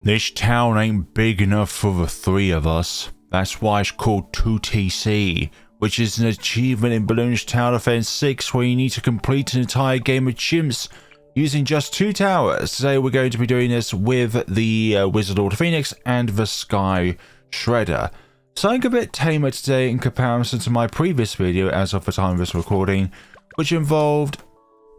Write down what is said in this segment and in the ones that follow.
This town ain't big enough for the three of us. That's why it's called 2TC, which is an achievement in Balloons Tower Defense 6 where you need to complete an entire game of chimps using just 2 towers. Today we're going to be doing this with the Wizard Lord Phoenix and the Sky Shredder. Something a bit tamer today in comparison to my previous video as of the time of this recording, which involved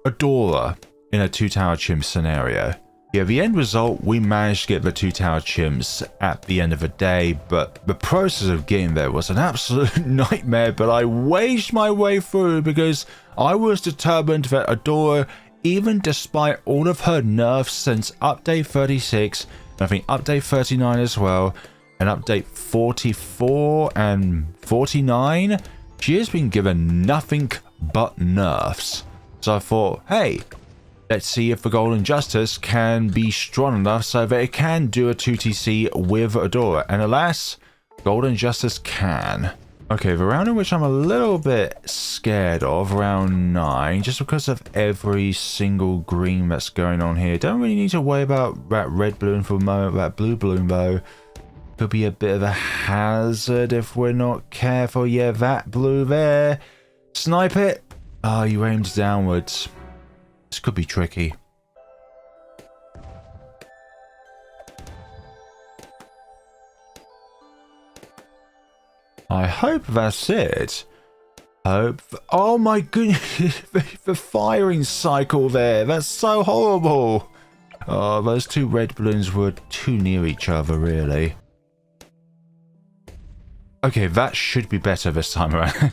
Adora in a 2-tower chimp scenario. Yeah, the end result, we managed to get the 2-tower chimps at the end of the day, but the process of getting there was an absolute nightmare, but I waged my way through because I was determined that Adora, even despite all of her nerfs since update 36, and I think update 39 as well, and update 44 and 49, she has been given nothing but nerfs. So I thought, hey, let's see if the Golden Justice can be strong enough so that it can do a 2TC with Adora. And alas, Golden Justice can. Okay, the round in which I'm a little bit scared of, round 9, just because of every single green that's going on here. Don't really need to worry about that red balloon for a moment. That blue balloon, though, could be a bit of a hazard if we're not careful. Yeah, that blue there. Snipe it. Oh, you aimed downwards. This could be tricky. I hope that's it. Oh my goodness, the firing cycle there. That's so horrible. Oh, those 2 red balloons were too near each other, really. Okay, that should be better this time around.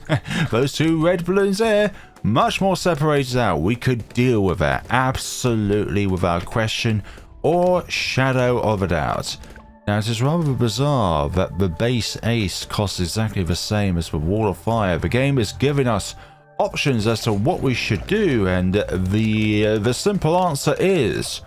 Those 2 red balloons there, much more separated out. We could deal with that absolutely without question or shadow of a doubt. Now, it is rather bizarre that the base ace costs exactly the same as the Wall of Fire. The game is giving us options as to what we should do, and the simple answer is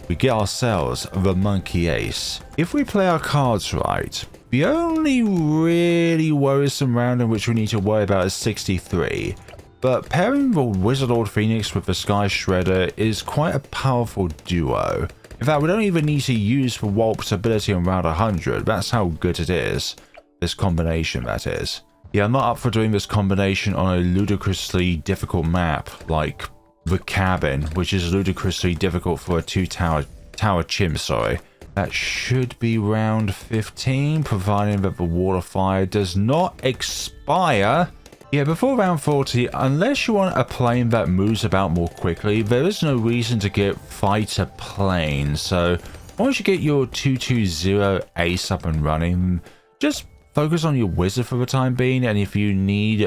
we get ourselves the Monkey Ace. If we play our cards right, the only really worrisome round in which we need to worry about is 63. But pairing the Wizard Lord Phoenix with the Sky Shredder is quite a powerful duo. In fact, we don't even need to use the Walp's ability on round 100. That's how good it is. This combination, that is. Yeah, I'm not up for doing this combination on a ludicrously difficult map like the Cabin, which is ludicrously difficult for a 2-tower chimp, sorry. That should be round 15, providing that the Wall of Fire does not expire. Yeah, before round 40, unless you want a plane that moves about more quickly, there is no reason to get fighter plane. So once you get your 220 ace up and running, just focus on your wizard for the time being. And if you need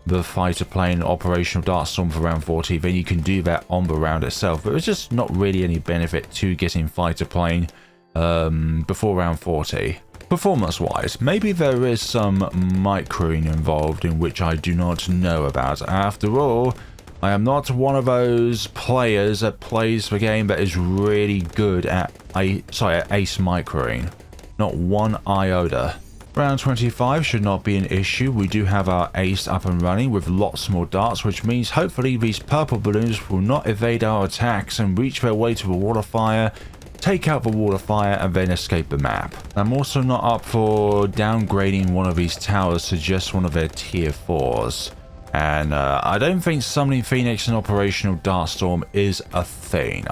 the fighter plane operational Darkstorm for round 40, then you can do that on the round itself. But there's just not really any benefit to getting fighter plane before round 40. Performance wise, maybe there is some microing involved in which I do not know about. After all, I am not one of those players that plays the game that is really good at ace microing. Not one iota. Round 25 should not be an issue. We do have our ace up and running with lots more darts, which means hopefully these purple balloons will not evade our attacks and reach their way to the Wall of Fire, take out the Wall of Fire, and then escape the map. I'm also not up for downgrading one of these towers to just one of their tier 4s. And I don't think summoning Phoenix and operational Darkstorm is a thing.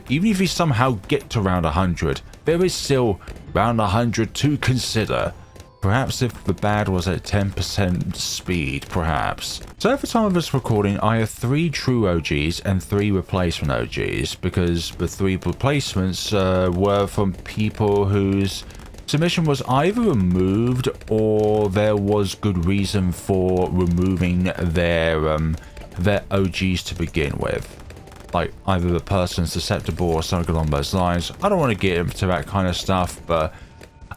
Even if you somehow get to round 100, there is still round 100 to consider. Perhaps if the bad was at 10% speed, perhaps. So at the time of this recording, I have 3 true OGs and 3 replacement OGs, because the 3 replacements were from people whose submission was either removed or there was good reason for removing their OGs to begin with. Like either the person's susceptible or something along those lines. I don't want to get into that kind of stuff, but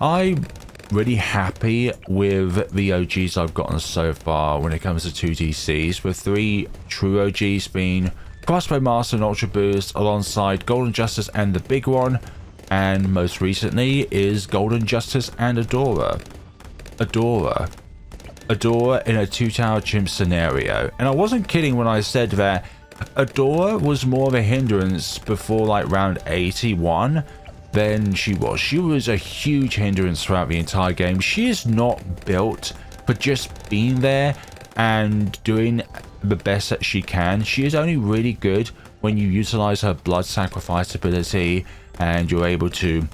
I'm really happy with the OGs I've gotten so far when it comes to 2TCs, with 3 true OGs being Crossbow Master and Ultra Boost alongside Golden Justice and the big one, and most recently is Golden Justice and Adora. Adora in a 2-tower chimp scenario. And I wasn't kidding when I said that Adora was more of a hindrance before like round 81 than she was. She was a huge hindrance throughout the entire game. She is not built for just being there and doing the best that she can. She is only really good when you utilize her blood sacrifice ability and you're able to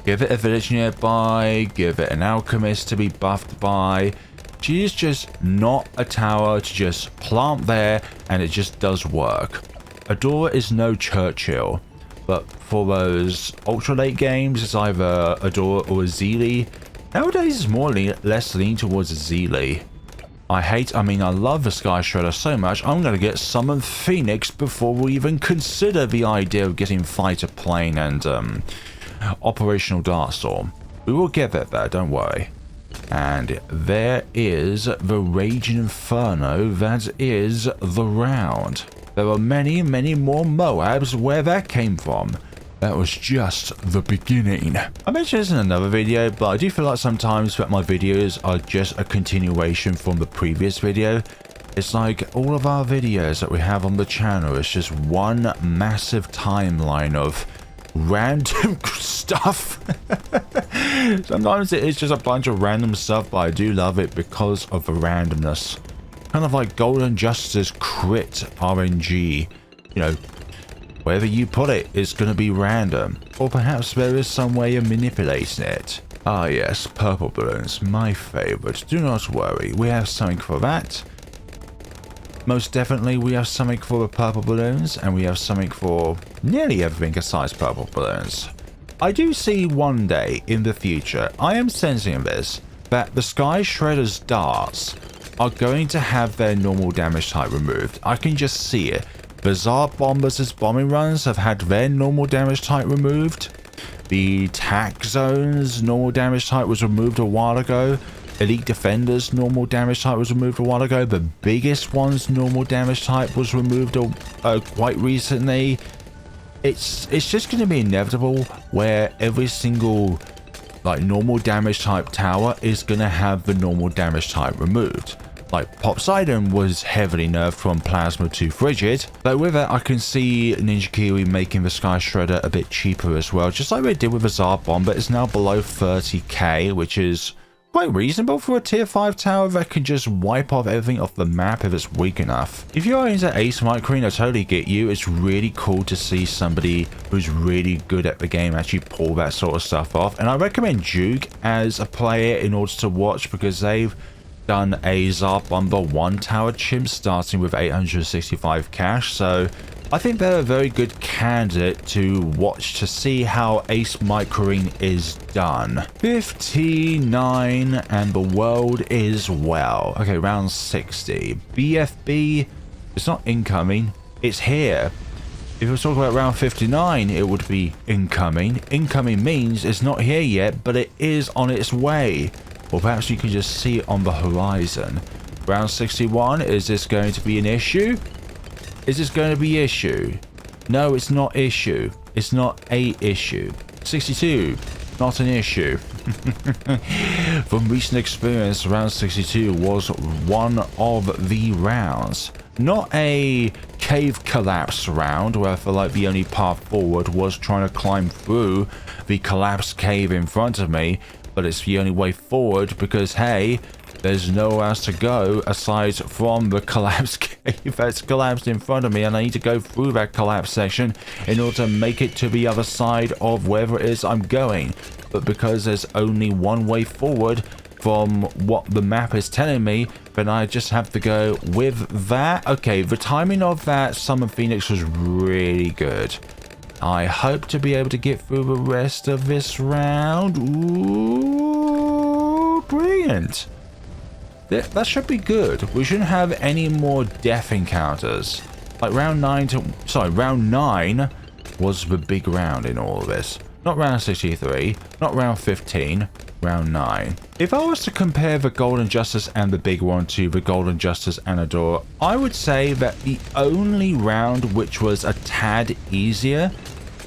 give it a village nearby, give it an alchemist to be buffed by. She is just not a tower to just plant there and it just does work. Adora is no Churchill, but for those ultra late games, it's either Adora or Azili. Nowadays, it's more less lean towards Azili. I love the Sky Shredder so much, I'm going to get Summon Phoenix before we even consider the idea of getting Fighter Plane and Operational Darkstorm. We will get there, don't worry. And there is the Raging Inferno that is the round. There are many, many more Moabs where that came from. That was just the beginning. I mentioned this in another video, but I do feel like sometimes that my videos are just a continuation from the previous video. It's like all of our videos that we have on the channel is just one massive timeline of random stuff. Sometimes it is just a bunch of random stuff, but I do love it because of the randomness. Kind of like Golden Justice crit RNG. You know, wherever you put it, it's going to be random. Or perhaps there is some way of manipulating it. Ah yes, purple balloons, my favorite. Do not worry, we have something for that. Most definitely we have something for the purple balloons, and we have something for nearly everything besides purple balloons. I do see one day in the future, I am sensing this, that the Sky Shredder's darts are going to have their normal damage type removed. I can just see it. Bizarre Bombers' bombing runs have had their normal damage type removed. The Tac Zone's normal damage type was removed a while ago. Elite Defender's normal damage type was removed a while ago. The biggest one's normal damage type was removed quite recently. It's just going to be inevitable where every single like normal damage type tower is going to have the normal damage type removed. Like Poseidon was heavily nerfed from Plasma to Frigid, but with it I can see Ninja Kiwi making the Sky Shredder a bit cheaper as well, just like they did with the Tsar Bomber. It's now below 30k, which is quite reasonable for a tier 5 tower that can just wipe off everything off the map if it's weak enough. If you're into Ace Microwave, I totally get you. It's really cool to see somebody who's really good at the game actually pull that sort of stuff off, and I recommend Juke as a player in order to watch because they've done a Tsar Bomber 1 tower chimp starting with 865 cash, so I think they're a very good candidate to watch to see how Ace Microwave is done. 59 and the world is well. Okay, round 60. BFB, it's not incoming, it's here. If we were talking about round 59, it would be incoming. Incoming means it's not here yet, but it is on its way. Or perhaps you can just see it on the horizon. Round 61, is this going to be an issue? Is this going to be issue? No, it's not issue. It's not a issue. 62, not an issue. From recent experience, round 62 was one of the rounds. Not a cave collapse round where I feel like the only path forward was trying to climb through the collapsed cave in front of me, but it's the only way forward because, hey, there's nowhere else to go aside from the collapsed cave that's collapsed in front of me, and I need to go through that collapsed section in order to make it to the other side of wherever it is I'm going. But because there's only one way forward from what the map is telling me, then I just have to go with that. Okay, the timing of that Summon Phoenix was really good. I hope to be able to get through the rest of this round. Ooh, brilliant. That should be good. We shouldn't have any more death encounters. Like round 9 was the big round in all of this. Not round 63, not round 15, round 9. If I was to compare the Golden Justice and the big one to the Golden Justice and Adora, I would say that the only round which was a tad easier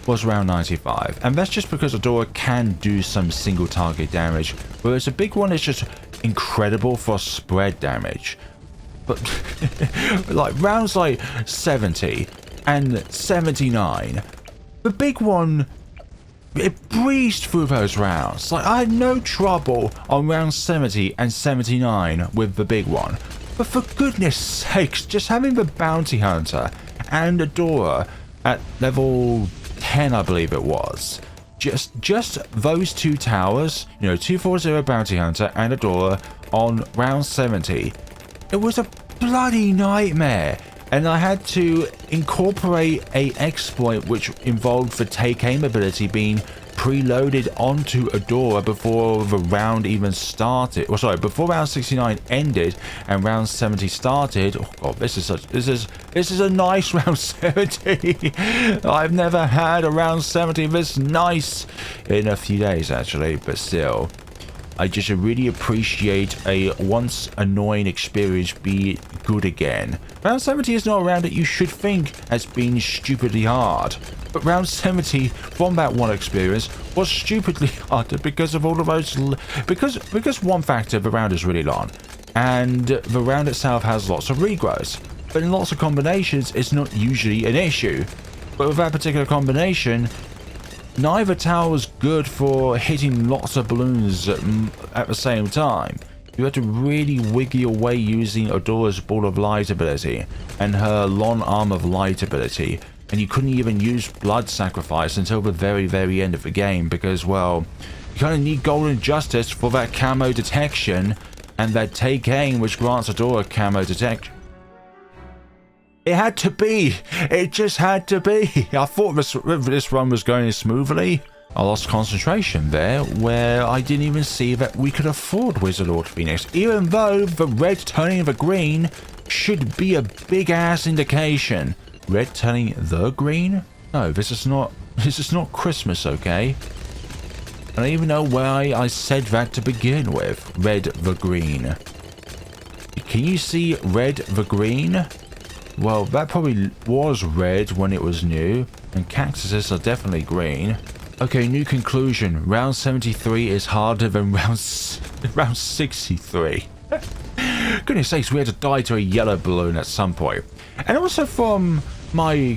was round 95. And that's just because Adora can do some single target damage, whereas the big one is just incredible for spread damage. But like rounds like 70 and 79, the big one, it breezed through those rounds. Like, I had no trouble on round 70 and 79 with the big one. But for goodness sakes, just having the Bounty Hunter and Adora at level 10, I believe it was. Just those two towers, you know, 240 Bounty Hunter and Adora on round 70. It was a bloody nightmare. And I had to incorporate a exploit which involved the take aim ability being preloaded onto Adora before the round even started. Well, sorry, before round 69 ended and round 70 started. Oh god, this is a nice round 70. I've never had a round 70 this nice in a few days actually, but still. I just really appreciate a once annoying experience be good again. Round 70 is not a round that you should think has been stupidly hard. But round 70 from that one experience was stupidly hard because of all of those... Because one factor, the round is really long. And the round itself has lots of regrowths. But in lots of combinations, it's not usually an issue. But with that particular combination... Neither tower was good for hitting lots of balloons at the same time. You had to really wiggle your way using Adora's Ball of Light ability and her Long Arm of Light ability, and you couldn't even use Blood Sacrifice until the very, very end of the game because, well, you kind of need Golden Justice for that camo detection and that take aim which grants Adora camo detection. It had to be. It just had to be. I thought this run was going smoothly. I lost concentration there, where I didn't even see that we could afford Wizard Lord Phoenix, even though the red turning the green should be a big-ass indication. Red turning the green? No, this is not Christmas, okay? I don't even know why I said that to begin with. Red the green. Can you see red the green? Well, that probably was red when it was new, and cactuses are definitely green. Okay, new conclusion. Round 73 is harder than round 63. Goodness sakes, we had to die to a yellow balloon at some point. And also from my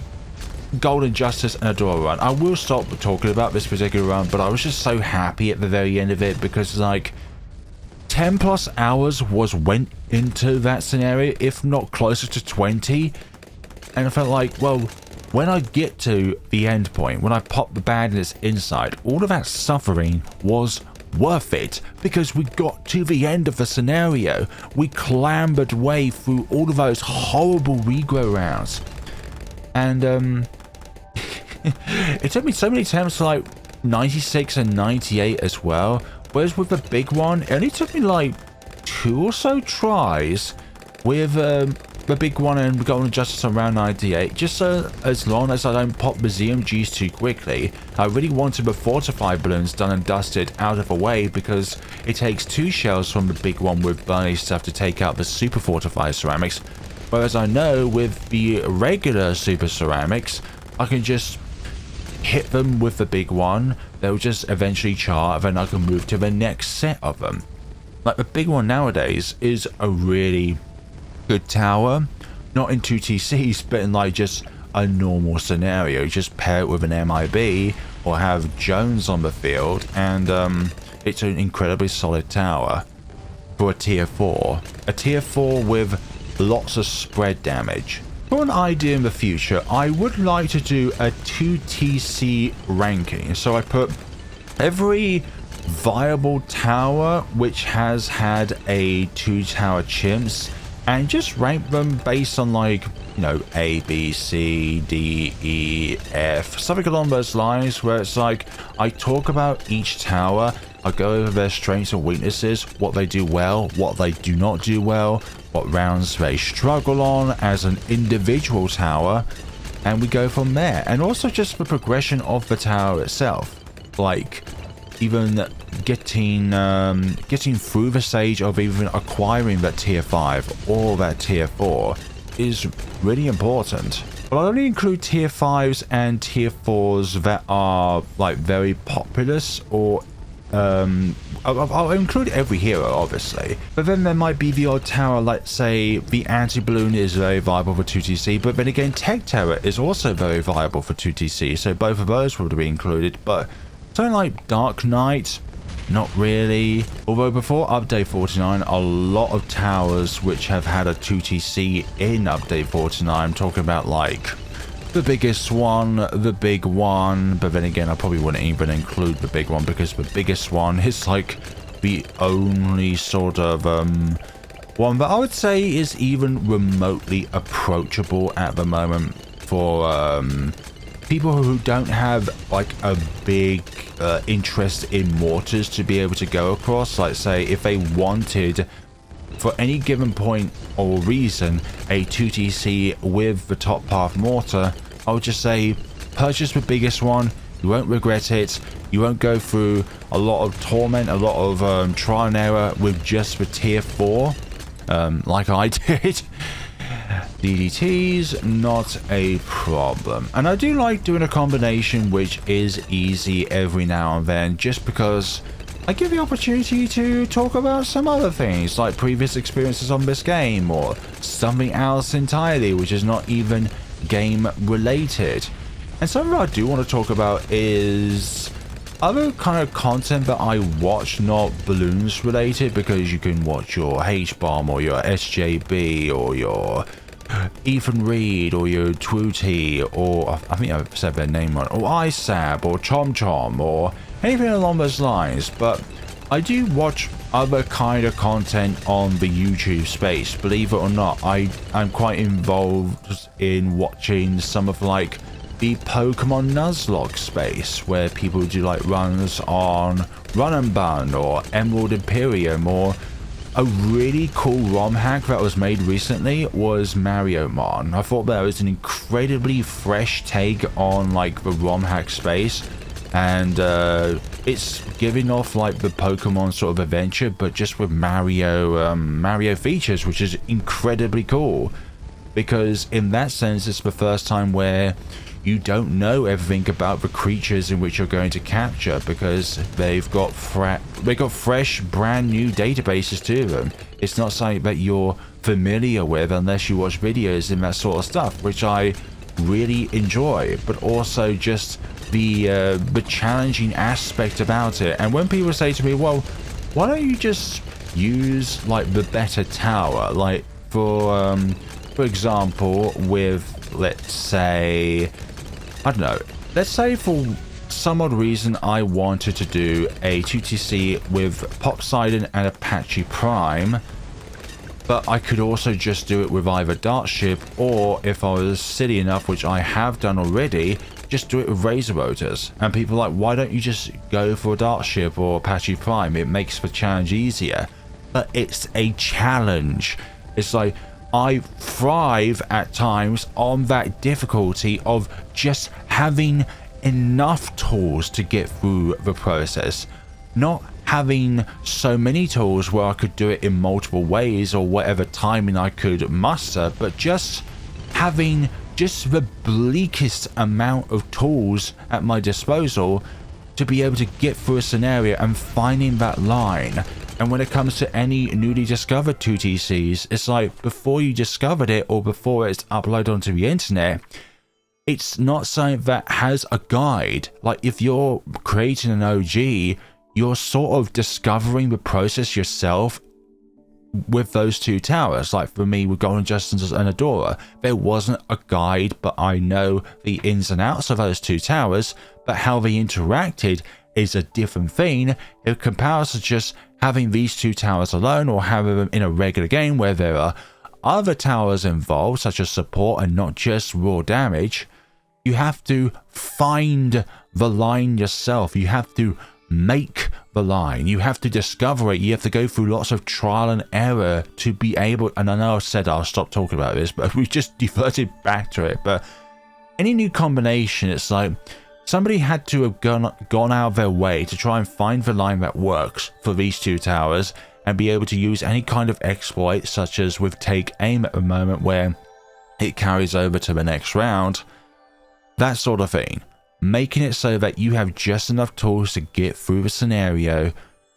Golden Justice and Adora run, I will stop talking about this particular run, but I was just so happy at the very end of it because, like, 10 plus hours went into that scenario, if not closer to 20, and I felt like, well, when I get to the end point, when I pop the badness inside, all of that suffering was worth it because we got to the end of the scenario. We clambered way through all of those horrible regrow rounds, and it took me so many attempts to like 96 and 98 as well. Whereas with the big one, it only took me like 2 or so tries with the big one and Golden Justice around 98. Just so as long as I don't pop the ZMGs too quickly. I really wanted the fortified balloons done and dusted out of the way because it takes 2 shells from the big one with burning stuff to take out the super fortified ceramics. Whereas I know with the regular super ceramics, I can just hit them with the big one, they'll just eventually char, then I can move to the next set of them. Like the big one nowadays is a really good tower, not in 2 TCs, but in like just a normal scenario. Just pair it with an MIB or have Jones on the field, and it's an incredibly solid tower for a tier 4. A tier 4 with lots of spread damage. For an idea in the future, I would like to do a 2 TC ranking. So I put every viable tower which has had a 2 tower chimps and just rank them based on, like, you know, A, B, C, D, E, F, something along those lines, where it's like I talk about each tower, I go over their strengths and weaknesses, what they do well, what they do not do well, what rounds they struggle on as an individual tower, and we go from there. And also just the progression of the tower itself, like even getting through the stage of even acquiring that tier 5 or that tier 4 is really important. But I'll only include tier 5s and tier 4s that are like very populous or I'll include every hero, obviously, but then there might be the odd tower, like say the anti-balloon is very viable for 2TC, but then again Tech Terror is also very viable for 2TC, so both of those would be included. But something like Dark Knight, not really. Although before update 49, a lot of towers which have had a 2TC in update 49, I'm talking about like the biggest one, the big one, but then again I probably wouldn't even include the big one because the biggest one is like the only sort of one that I would say is even remotely approachable at the moment for people who don't have like a big interest in mortars to be able to go across. Like say if they wanted for any given point or reason a 2TC with the top path mortar, I would just say purchase the biggest one. You won't regret it. You won't go through a lot of torment, a lot of trial and error with just the tier 4 like I did. DDT's not a problem, and I do like doing a combination which is easy every now and then, just because I give the opportunity to talk about some other things like previous experiences on this game or something else entirely which is not even game related. And something I do want to talk about is other kind of content that I watch, not balloons related, because you can watch your H-Bomb or your SJB or your Ethan Reed or your Twooty, or I think I've said their name right, or ISAB or Chom Chom or anything along those lines. But I do watch other kind of content on the YouTube space. Believe it or not, I'm quite involved in watching some of like the Pokemon Nuzlocke space, where people do like runs on Run and Bun or Emerald Imperium, or a really cool ROM hack that was made recently was Mario Mon. I thought that was an incredibly fresh take on like the ROM hack space, and it's giving off like the Pokemon sort of adventure, but just with Mario features, which is incredibly cool, because in that sense it's the first time where you don't know everything about the creatures in which you're going to capture, because they've got fresh brand new databases to them. It's not something that you're familiar with unless you watch videos and that sort of stuff, which I really enjoy. But also just the challenging aspect about it. And when people say to me, well, why don't you just use like the better tower, like for example with, let's say, I don't know, let's say for some odd reason I wanted to do a 2TC with Popseidon and Apache Prime, but I could also just do it with either Darkship, or if I was silly enough, which I have done already, just do it with Razor Rotors. And people are like, why don't you just go for a Darkship or Apache Prime? It makes the challenge easier. But it's a challenge. It's like, I thrive at times on that difficulty of just having enough tools to get through the process, not having so many tools where I could do it in multiple ways or whatever timing I could muster, but just having just the bleakest amount of tools at my disposal to be able to get through a scenario and finding that line. And when it comes to any newly discovered 2TCs, it's like before you discovered it or before it's uploaded onto the internet, it's not something that has a guide. Like if you're creating an OG, you're sort of discovering the process yourself with those two towers. Like for me with Golden Justice and Adora, there wasn't a guide, but I know the ins and outs of those two towers, but how they interacted is a different thing in comparison to just having these two towers alone, or having them in a regular game where there are other towers involved, such as support and not just raw damage. You have to find the line yourself. You have to make the line. You have to discover it. You have to go through lots of trial and error to be able, and I know I said I'll stop talking about this, but we just diverted back to it. But any new combination, it's like somebody had to have gone out of their way to try and find the line that works for these two towers and be able to use any kind of exploit, such as with Take Aim at the moment, where it carries over to the next round, that sort of thing. making it so that you have just enough tools to get through the scenario,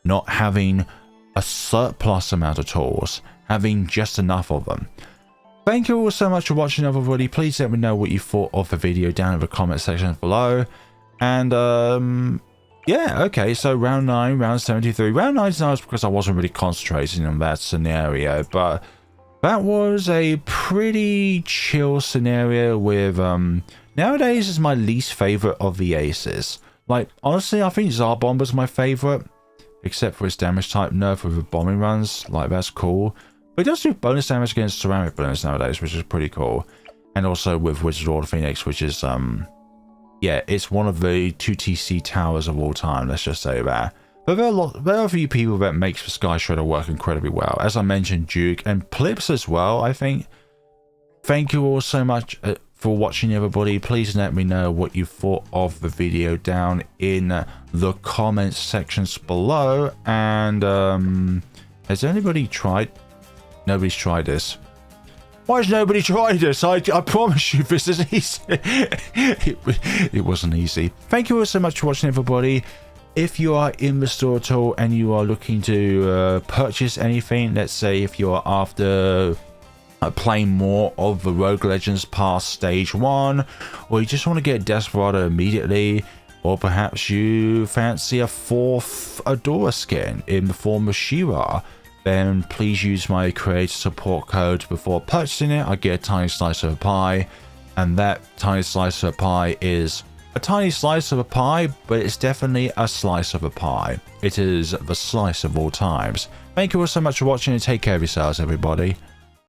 not having a surplus amount of tools, having just enough of them. Thank you all so much for watching, everybody. Please let me know what you thought of the video down in the comment section below. And yeah, okay, so round 9, round 73. Round 9 is nice because I wasn't really concentrating on that scenario, but that was a pretty chill scenario with nowadays is my least favorite of the aces. Like, honestly, I think Zarbomber's my favorite, except for its damage type nerf with the bombing runs. Like, that's cool. But it does do bonus damage against ceramic balloons nowadays, which is pretty cool. And also with Wizard Order Phoenix, which is yeah, it's one of the 2 TC towers of all time, let's just say that. But there are a few people that makes the Sky Shredder work incredibly well. As I mentioned, Duke and Plips as well, I think. Thank you all so much for watching, everybody. Please let me know what you thought of the video down in the comments sections below. And has anybody tried? Nobody's tried this. Why has nobody tried this? I promise you this is easy. It wasn't easy. Thank you all so much for watching, everybody. If you are in the store at all and you are looking to purchase anything, let's say if you are after playing more of the Rogue Legends past stage 1, or you just want to get Desperado immediately, or perhaps you fancy a 4th Adora skin in the form of She-Ra, then please use my creator support code before purchasing it. I get a tiny slice of a pie, and that tiny slice of a pie is a tiny slice of a pie, but it's definitely a slice of a pie. It is the slice of all times. Thank you all so much for watching, and take care of yourselves, everybody.